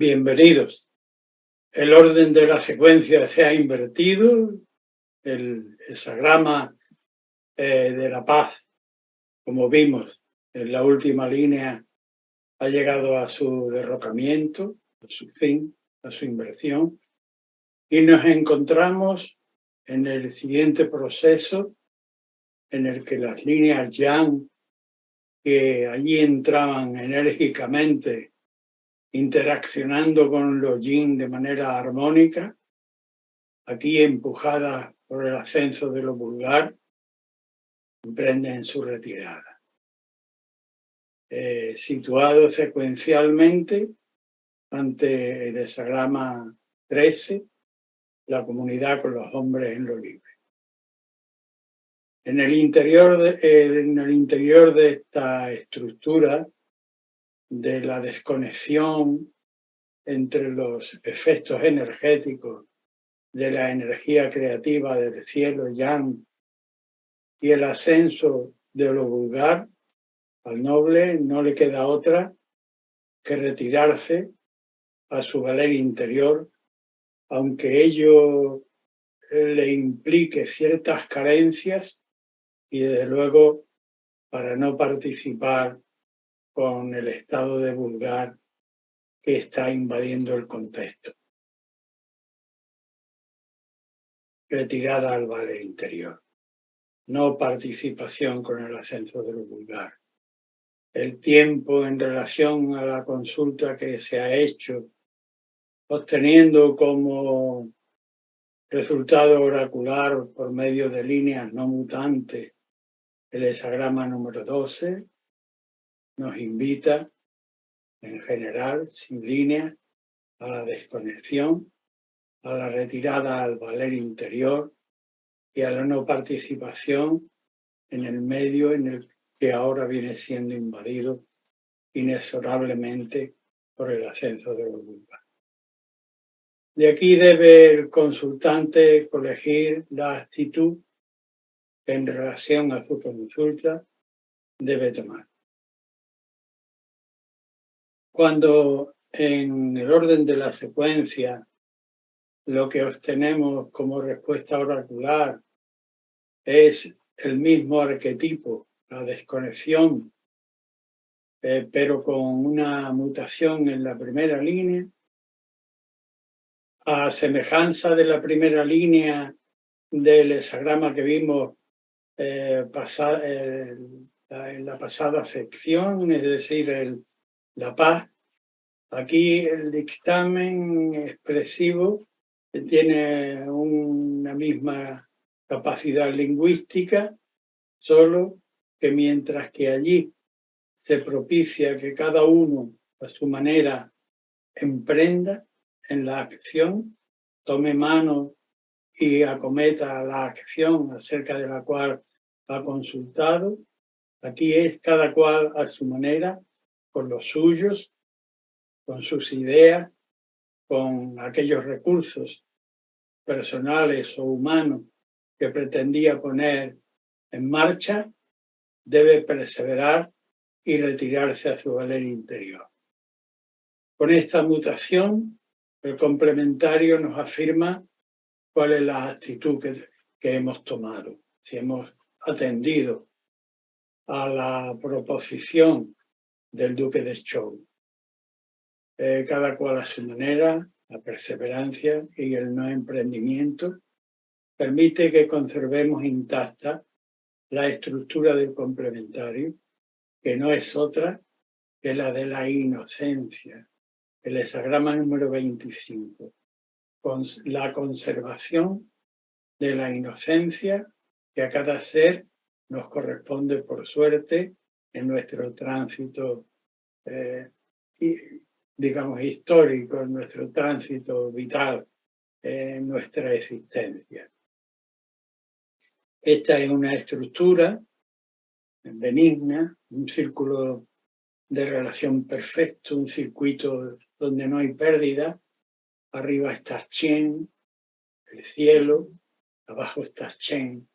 Bienvenidos. El orden de la secuencia se ha invertido. El hexagrama de la paz, como vimos en la última línea, ha llegado a su derrocamiento, a su fin, a su inversión. Y nos encontramos en el siguiente proceso en el que las líneas yang, que allí entraban enérgicamente, interaccionando con los yin de manera armónica, aquí empujadas por el ascenso de lo vulgar, emprenden su retirada. Situado secuencialmente ante el hexagrama 13, la comunidad con los hombres en lo libre. En el interior de esta estructura de la desconexión entre los efectos energéticos de la energía creativa del cielo yang y el ascenso de lo vulgar, al noble no le queda otra que retirarse a su valer interior, aunque ello le implique ciertas carencias y desde luego para no participar con el estado de vulgar que está invadiendo el contexto. Retirada al valer interior, no participación con el ascenso de lo vulgar. El tiempo en relación a la consulta que se ha hecho, obteniendo como resultado oracular por medio de líneas no mutantes el hexagrama número 12, nos invita, en general, sin líneas, a la desconexión, a la retirada al valer interior y a la no participación en el medio en el que ahora viene siendo invadido inexorablemente por el ascenso de los vulgar. De aquí debe el consultante colegir la actitud que en relación a su consulta debe tomar. Cuando en el orden de la secuencia lo que obtenemos como respuesta oracular es el mismo arquetipo, la desconexión, pero con una mutación en la primera línea, a semejanza de la primera línea del hexagrama que vimos en la pasada sección, es decir, la paz. Aquí el dictamen expresivo tiene una misma capacidad lingüística, solo que mientras que allí se propicia que cada uno a su manera emprenda en la acción, tome mano y acometa la acción acerca de la cual ha consultado. Aquí es cada cual a su manera, con los suyos, con sus ideas, con aquellos recursos personales o humanos que pretendía poner en marcha, debe perseverar y retirarse a su valer interior. Con esta mutación, el complementario nos afirma cuál es la actitud que hemos tomado, si hemos atendido a la proposición del Duque de Zhou. Cada cual a su manera, la perseverancia y el no emprendimiento permite que conservemos intacta la estructura del complementario, que no es otra que la de la inocencia, el hexagrama número 25, con la conservación de la inocencia que a cada ser nos corresponde por suerte en nuestro tránsito, digamos, histórico, en nuestro tránsito vital, en nuestra existencia. Esta es una estructura benigna, un círculo de relación perfecto, un circuito donde no hay pérdida. Arriba está Chen, el cielo, abajo está Chen,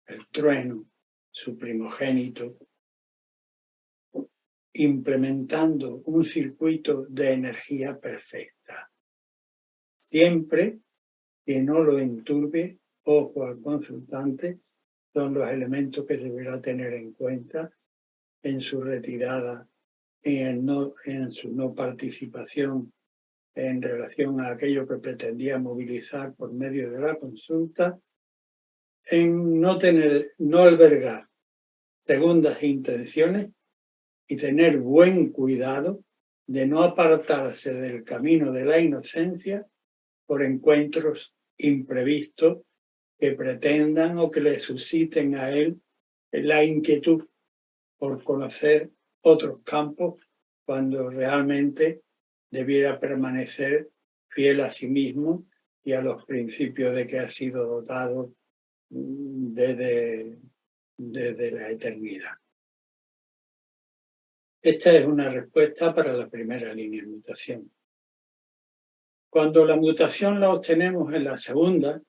el trueno, su primogénito. implementando un circuito de energía perfecta. Siempre que no lo enturbe, ojo al consultante, son los elementos que deberá tener en cuenta en su retirada y en su no participación en relación a aquello que pretendía movilizar por medio de la consulta, en no albergar segundas intenciones y tener buen cuidado de no apartarse del camino de la inocencia por encuentros imprevistos que pretendan o que le susciten a él la inquietud por conocer otros campos cuando realmente debiera permanecer fiel a sí mismo y a los principios de que ha sido dotado desde la eternidad. Esta es una respuesta para la primera línea de mutación. Cuando la mutación la obtenemos en la segunda,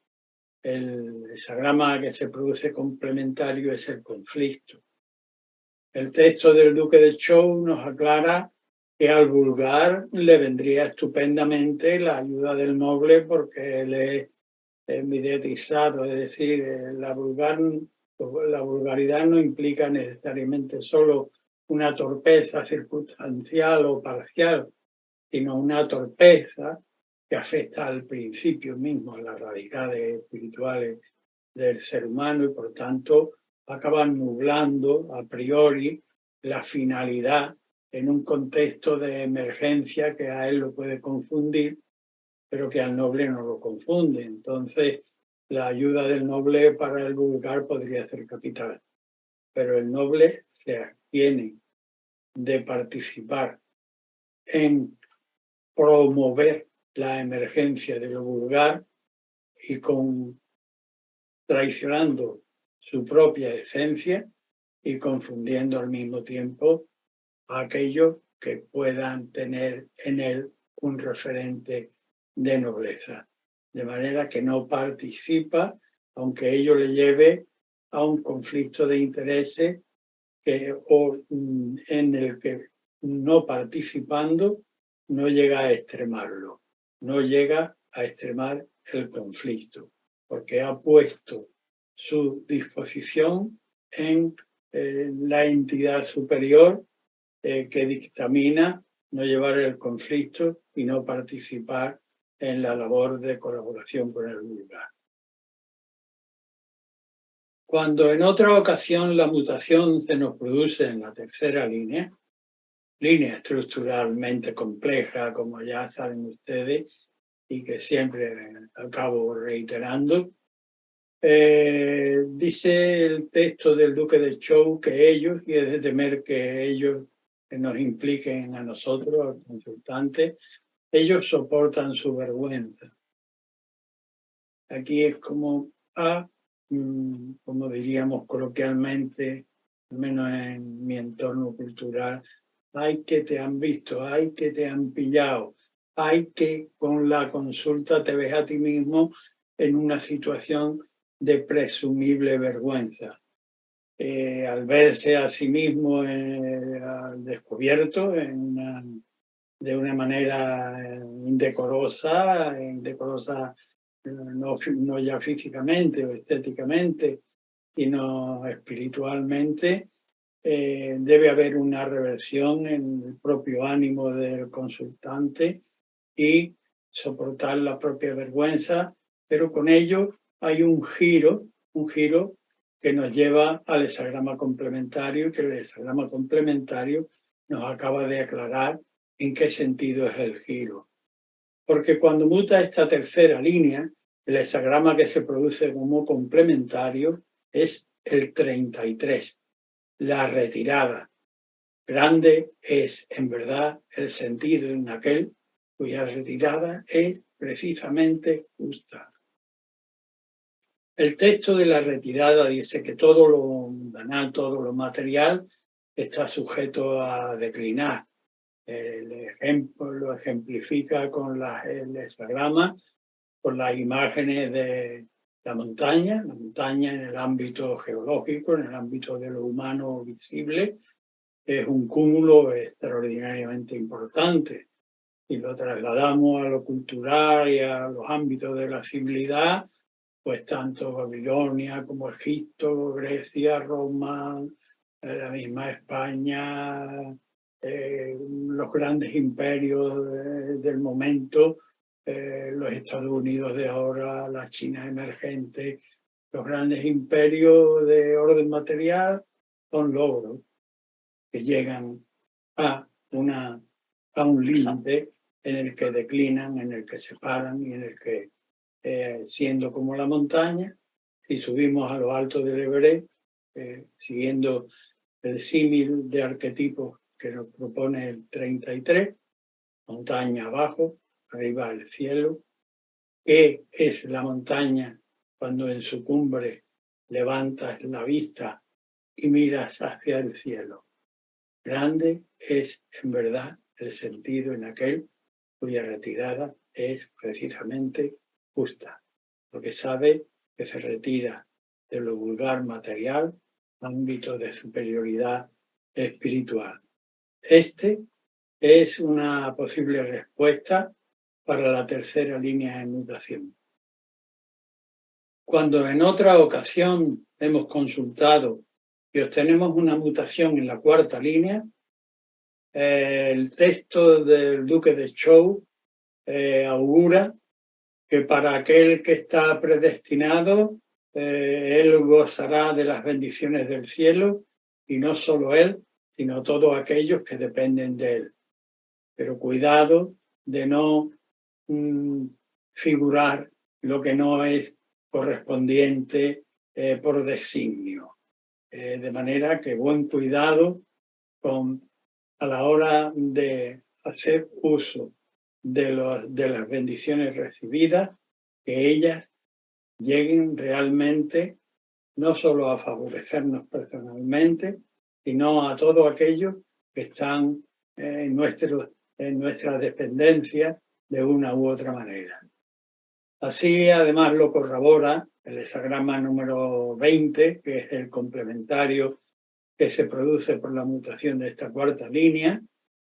el hesagrama que se produce complementario es el conflicto. El texto del Duque de Zhou nos aclara que al vulgar le vendría estupendamente la ayuda del noble porque él es mediatizado, es decir, la vulgaridad no implica necesariamente solo una torpeza circunstancial o parcial, sino una torpeza que afecta al principio mismo, a las radicales espirituales del ser humano y por tanto acaban nublando a priori la finalidad en un contexto de emergencia que a él lo puede confundir, pero que al noble no lo confunde. Entonces, la ayuda del noble para el vulgar podría ser capital, pero el noble se abstiene de participar en promover la emergencia de lo vulgar y traicionando su propia esencia y confundiendo al mismo tiempo a aquellos que puedan tener en él un referente de nobleza. De manera que no participa, aunque ello le lleve a un conflicto de intereses en el que no participando no llega a extremarlo, no llega a extremar el conflicto, porque ha puesto su disposición en la entidad superior que dictamina no llevar el conflicto y no participar en la labor de colaboración con el vulgar. Cuando en otra ocasión la mutación se nos produce en la tercera línea estructuralmente compleja, como ya saben ustedes, y que siempre acabo reiterando, dice el texto del Duque de Zhou que ellos, y es de temer que ellos nos impliquen a nosotros, al consultante, ellos soportan su vergüenza. Aquí es como como diríamos coloquialmente, al menos en mi entorno cultural, hay que te han visto, hay que te han pillado, hay que con la consulta te ves a ti mismo en una situación de presumible vergüenza. Al verse a sí mismo al descubierto de una manera indecorosa no ya físicamente o estéticamente, sino espiritualmente, debe haber una reversión en el propio ánimo del consultante y soportar la propia vergüenza, pero con ello hay un giro que nos lleva al hesagrama complementario y que el hesagrama complementario nos acaba de aclarar en qué sentido es el giro. Porque cuando muta esta tercera línea, el hexagrama que se produce como complementario es el 33, la retirada. Grande es, en verdad, el sentido en aquel cuya retirada es precisamente justa. El texto de la retirada dice que todo lo mundanal, todo lo material está sujeto a declinar. El ejemplo lo ejemplifica con el hexagrama, con las imágenes de la montaña en el ámbito geológico, en el ámbito de lo humano visible, es un cúmulo extraordinariamente importante. Y lo trasladamos a lo cultural y a los ámbitos de la civilidad, pues tanto Babilonia como Egipto, Grecia, Roma, la misma España, los grandes imperios del momento, los Estados Unidos de ahora, la China emergente, los grandes imperios de orden material son logros que llegan a, a un límite en el que declinan, en el que se paran y en el que, siendo como la montaña, si subimos a lo alto del Everest, siguiendo el símil de arquetipos que nos propone el 33, montaña abajo, arriba el cielo. ¿Qué es la montaña cuando en su cumbre levantas la vista y miras hacia el cielo? Grande es, en verdad, el sentido en aquel cuya retirada es precisamente justa, porque sabe que se retira de lo vulgar material a ámbito de superioridad espiritual. Este es una posible respuesta para la tercera línea de mutación. Cuando en otra ocasión hemos consultado y obtenemos una mutación en la cuarta línea, el texto del Duque de Zhou augura que para aquel que está predestinado, él gozará de las bendiciones del cielo, y no solo él, sino todos aquellos que dependen de él. Pero cuidado de no figurar lo que no es correspondiente por designio. De manera que buen cuidado a la hora de hacer uso de las bendiciones recibidas, que ellas lleguen realmente no solo a favorecernos personalmente, sino a todos aquellos que están en nuestra dependencia de una u otra manera. Así, además, lo corrobora el hexagrama número 20, que es el complementario que se produce por la mutación de esta cuarta línea,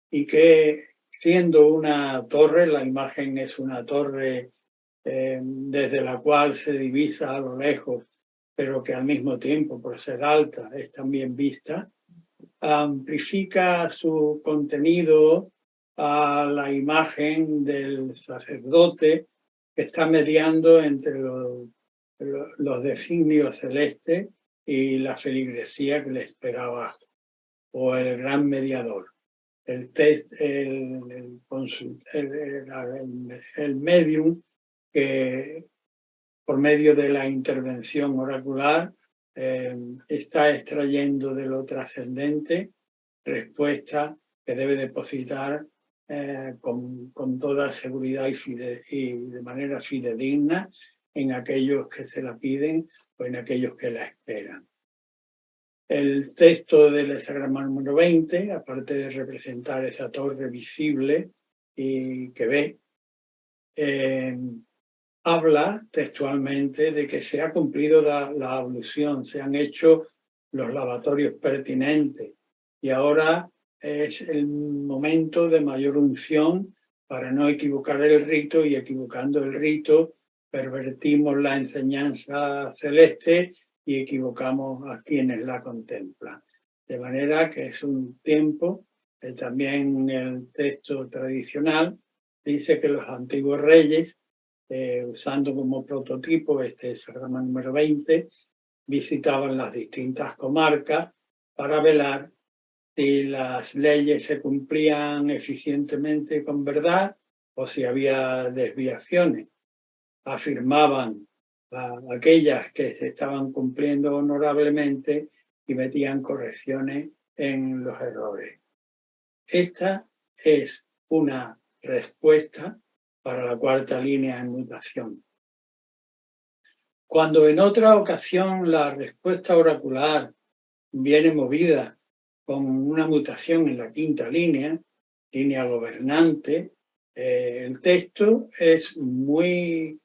y que, siendo una torre, la imagen es una torre desde la cual se divisa a lo lejos, pero que al mismo tiempo, por ser alta, es también vista, amplifica su contenido a la imagen del sacerdote que está mediando entre los designios celestes y la feligresía que le espera abajo, o el gran mediador. El medium que, por medio de la intervención oracular, está extrayendo de lo trascendente respuesta que debe depositar con toda seguridad y de manera fidedigna en aquellos que se la piden o en aquellos que la esperan. El texto del hexagrama número 20, aparte de representar esa torre visible y que ve, habla textualmente de que se ha cumplido la ablución, se han hecho los lavatorios pertinentes y ahora es el momento de mayor unción para no equivocar el rito, y equivocando el rito pervertimos la enseñanza celeste y equivocamos a quienes la contemplan. De manera que es un tiempo, también el texto tradicional dice que los antiguos reyes, usando como prototipo este hexagrama número 20, visitaban las distintas comarcas para velar si las leyes se cumplían eficientemente con verdad o si había desviaciones. Afirmaban aquellas que se estaban cumpliendo honorablemente y metían correcciones en los errores. Esta es una respuesta para la cuarta línea de mutación. Cuando en otra ocasión la respuesta oracular viene movida con una mutación en la quinta línea gobernante, el texto es muy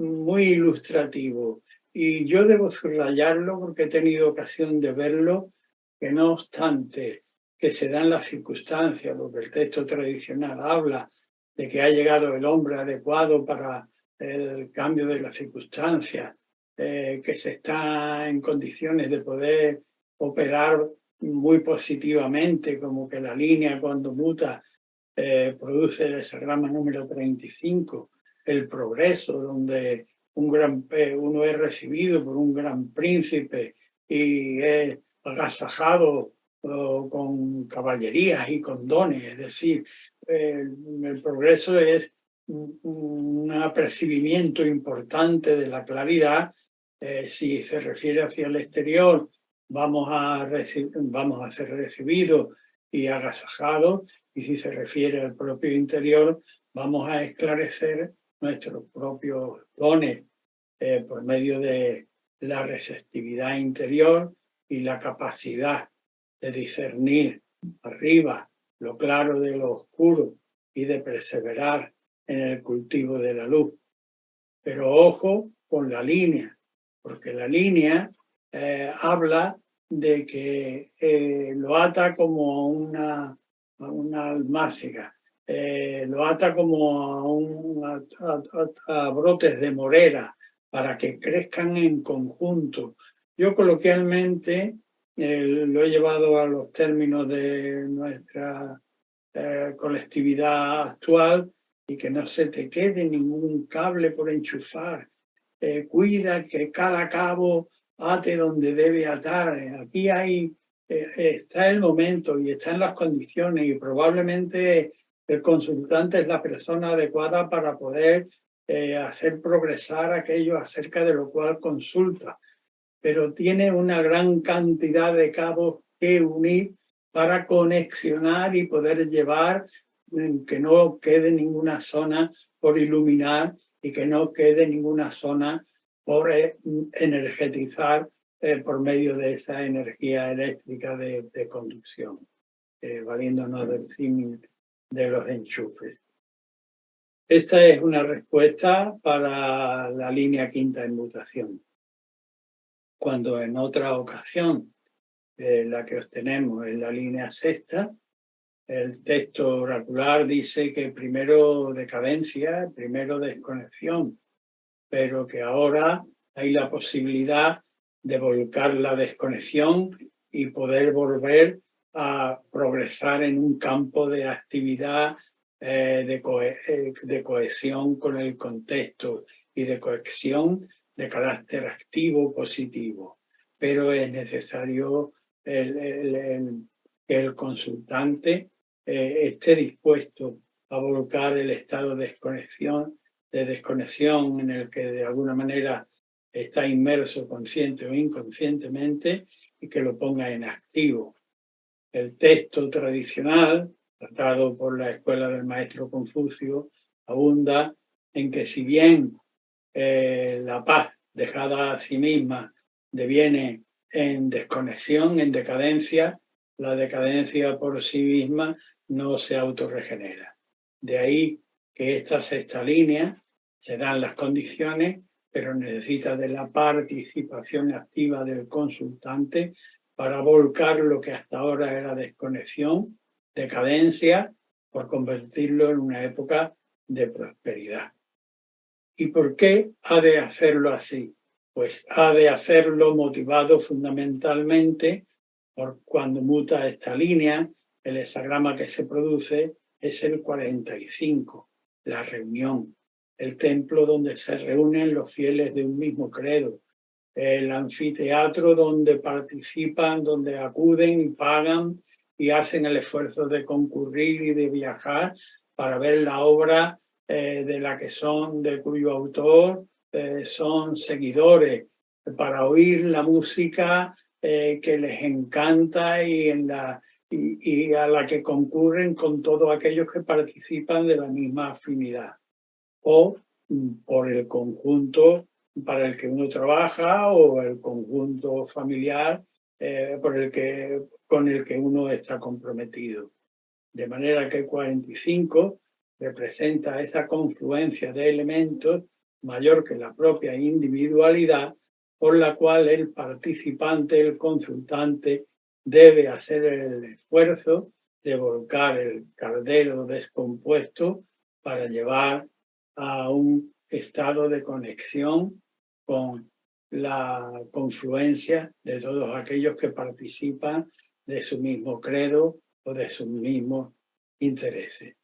ilustrativo, y yo debo subrayarlo porque he tenido ocasión de verlo, que no obstante que se dan las circunstancias, lo que el texto tradicional habla de que ha llegado el hombre adecuado para el cambio de las circunstancias, que se está en condiciones de poder operar muy positivamente, como que la línea cuando muta produce el hexagrama número 35, el progreso, donde uno es recibido por un gran príncipe y es agasajado con caballerías y con dones. Es decir, el progreso es un apercibimiento importante de la claridad. Si se refiere hacia el exterior, vamos a ser recibidos y agasajados, y si se refiere al propio interior, vamos a esclarecer nuestros propios dones por medio de la receptividad interior y la capacidad de discernir arriba lo claro de lo oscuro y de perseverar en el cultivo de la luz. Pero ojo con la línea, porque la línea habla de que lo ata como a una almáciga, lo ata como a brotes de morera para que crezcan en conjunto. Yo coloquialmente lo he llevado a los términos de nuestra colectividad actual, y que no se te quede ningún cable por enchufar. Cuida que cada cabo ate donde debe atar. Aquí está el momento y están las condiciones, y probablemente el consultante es la persona adecuada para poder hacer progresar aquello acerca de lo cual consulta. Pero tiene una gran cantidad de cabos que unir para conexionar y poder llevar, que no quede ninguna zona por iluminar y que no quede ninguna zona por energetizar por medio de esa energía eléctrica de conducción, valiéndonos del símil de los enchufes. Esta es una respuesta para la línea quinta en mutación. Cuando en otra ocasión, la que obtenemos en la línea sexta, el texto oracular dice que primero decadencia, primero desconexión, pero que ahora hay la posibilidad de volcar la desconexión y poder volver a progresar en un campo de actividad, de cohesión con el contexto y de cohesión de carácter activo, positivo. Pero es necesario que el consultante esté dispuesto a volcar el estado de desconexión en el que de alguna manera está inmerso consciente o inconscientemente, y que lo ponga en activo. El texto tradicional, tratado por la escuela del maestro Confucio, abunda en que si bien la paz dejada a sí misma deviene en desconexión, en decadencia, la decadencia por sí misma no se autorregenera. De ahí que esta sexta línea se dan las condiciones, pero necesita de la participación activa del consultante para volcar lo que hasta ahora era desconexión, decadencia, por convertirlo en una época de prosperidad. ¿Y por qué ha de hacerlo así? Pues ha de hacerlo motivado fundamentalmente por cuando muta esta línea, el hexagrama que se produce es el 45, la reunión, el templo donde se reúnen los fieles de un mismo credo, el anfiteatro donde participan, donde acuden y pagan y hacen el esfuerzo de concurrir y de viajar para ver la obra de cuyo autor son seguidores, para oír la música que les encanta y a la que concurren con todos aquellos que participan de la misma afinidad, o por el conjunto para el que uno trabaja, o el conjunto familiar con el que uno está comprometido. De manera que el 45 representa esa confluencia de elementos mayor que la propia individualidad, por la cual el participante, el consultante, debe hacer el esfuerzo de volcar el caldero descompuesto para llevar a un estado de conexión con la confluencia de todos aquellos que participan de su mismo credo o de sus mismos intereses.